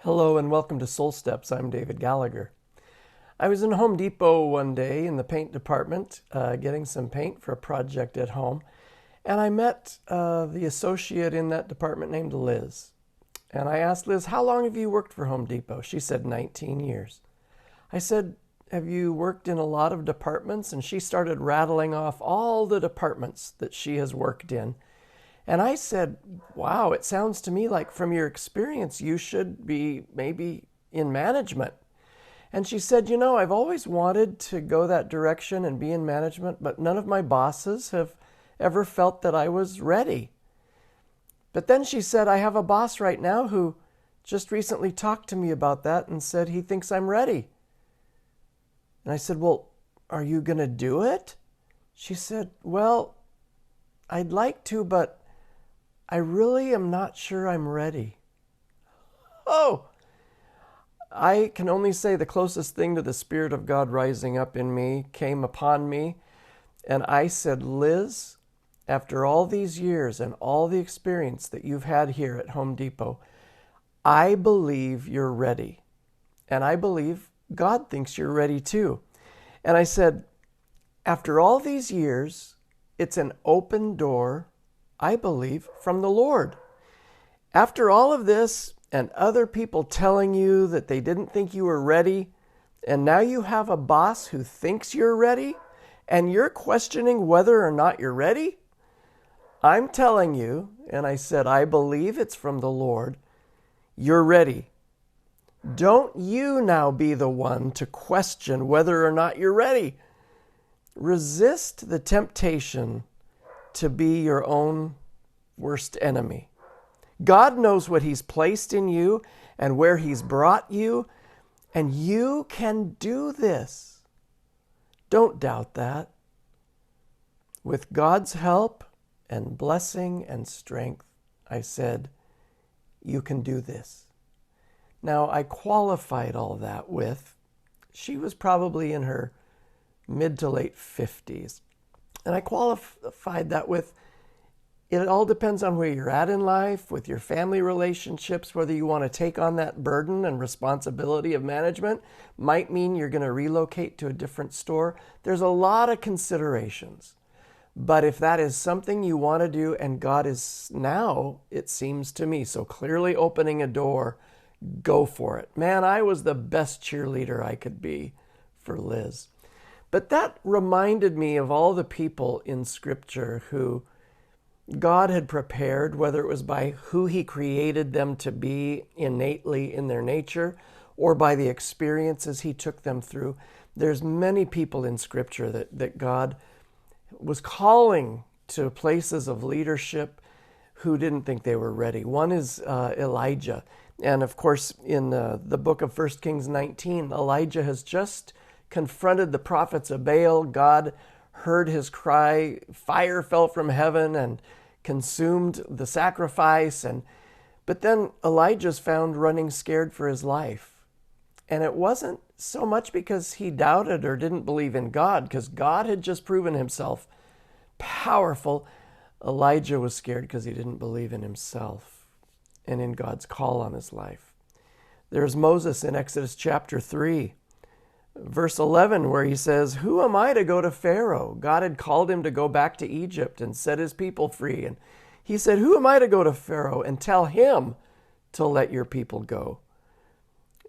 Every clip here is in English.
Hello and welcome to Soul Steps. I'm David Gallagher. I was in Home Depot one day in the paint department getting some paint for a project at home, and I met the associate in that department named Liz. And I asked Liz, "How long have you worked for Home Depot?" She said, 19 years. I said, "Have you worked in a lot of departments?" And she started rattling off all the departments that she has worked in. And I said, "Wow, it sounds to me like from your experience, you should be maybe in management." And she said, "I've always wanted to go that direction and be in management, but none of my bosses have ever felt that I was ready." But then she said, "I have a boss right now who just recently talked to me about that and said he thinks I'm ready." And I said, "Well, are you going to do it?" She said, "Well, I'd like to, but I really am not sure I'm ready." Oh, I can only say the closest thing to the Spirit of God rising up in me came upon me. And I said, "Liz, after all these years and all the experience that you've had here at Home Depot, I believe you're ready. And I believe God thinks you're ready too." And I said, "After all these years, it's an open door, I believe, from the Lord. After all of this and other people telling you that they didn't think you were ready, and now you have a boss who thinks you're ready, and you're questioning whether or not you're ready, I'm telling you," and I said, "I believe it's from the Lord, you're ready. Don't you now be the one to question whether or not you're ready. Resist the temptation to be your own worst enemy. God knows what He's placed in you and where He's brought you, and you can do this. Don't doubt that. With God's help and blessing and strength," I said, "you can do this." Now, I qualified all that with, she was probably in her mid to late 50s. And I qualified that with, it all depends on where you're at in life, with your family relationships, whether you want to take on that burden and responsibility of management. Might mean you're going to relocate to a different store. There's a lot of considerations. But if that is something you want to do, and God is now, it seems to me, so clearly opening a door, go for it. Man, I was the best cheerleader I could be for Liz. But that reminded me of all the people in Scripture who God had prepared, whether it was by who He created them to be innately in their nature or by the experiences He took them through. There's many people in Scripture that God was calling to places of leadership who didn't think they were ready. One is Elijah. And of course, in the book of 1 Kings 19, Elijah has just confronted the prophets of Baal. God heard his cry. Fire fell from heaven and consumed the sacrifice. But then Elijah's found running scared for his life. And it wasn't so much because he doubted or didn't believe in God, because God had just proven Himself powerful. Elijah was scared because he didn't believe in himself and in God's call on his life. There's Moses in Exodus chapter 3. Verse 11, where he says, "Who am I to go to Pharaoh?" God had called him to go back to Egypt and set his people free. And he said, "Who am I to go to Pharaoh and tell him to let your people go?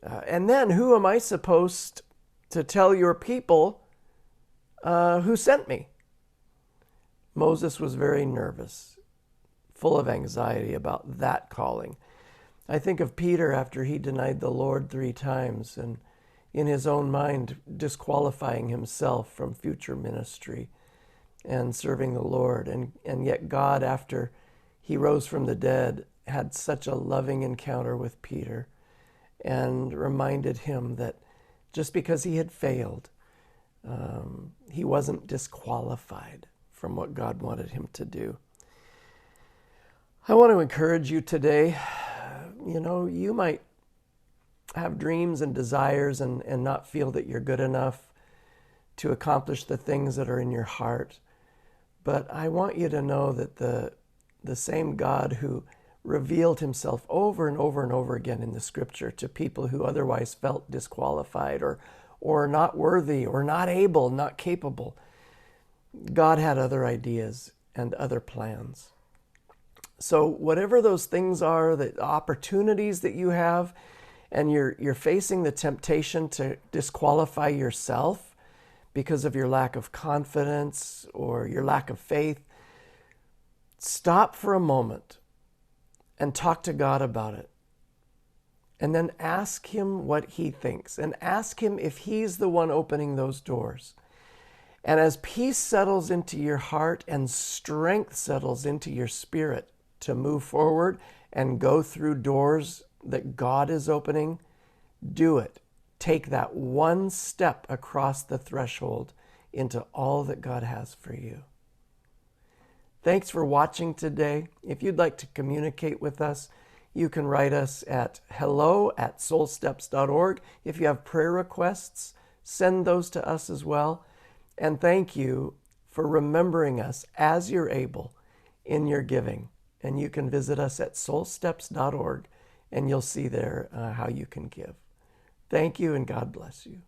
And then who am I supposed to tell your people who sent me?" Moses was very nervous, full of anxiety about that calling. I think of Peter after he denied the Lord 3 times and in his own mind disqualifying himself from future ministry and serving the Lord. And yet God, after He rose from the dead, had such a loving encounter with Peter and reminded him that just because he had failed, he wasn't disqualified from what God wanted him to do. I want to encourage you today. You might have dreams and desires and not feel that you're good enough to accomplish the things that are in your heart. But I want you to know that the same God who revealed himself over and over and over again in the scripture to people who otherwise felt disqualified or not worthy or not able, not capable. God had other ideas and other plans. So whatever those things are, the opportunities that you have, and you're facing the temptation to disqualify yourself because of your lack of confidence or your lack of faith, stop for a moment and talk to God about it. And then ask him what he thinks, and ask him if he's the one opening those doors. And as peace settles into your heart and strength settles into your spirit to move forward and go through doors that God is opening, do it. Take that one step across the threshold into all that God has for you. Thanks for watching today. If you'd like to communicate with us, you can write us at hello@soulsteps.org. If you have prayer requests, send those to us as well. And thank you for remembering us as you're able in your giving. And you can visit us at soulsteps.org, and you'll see there how you can give. Thank you, and God bless you.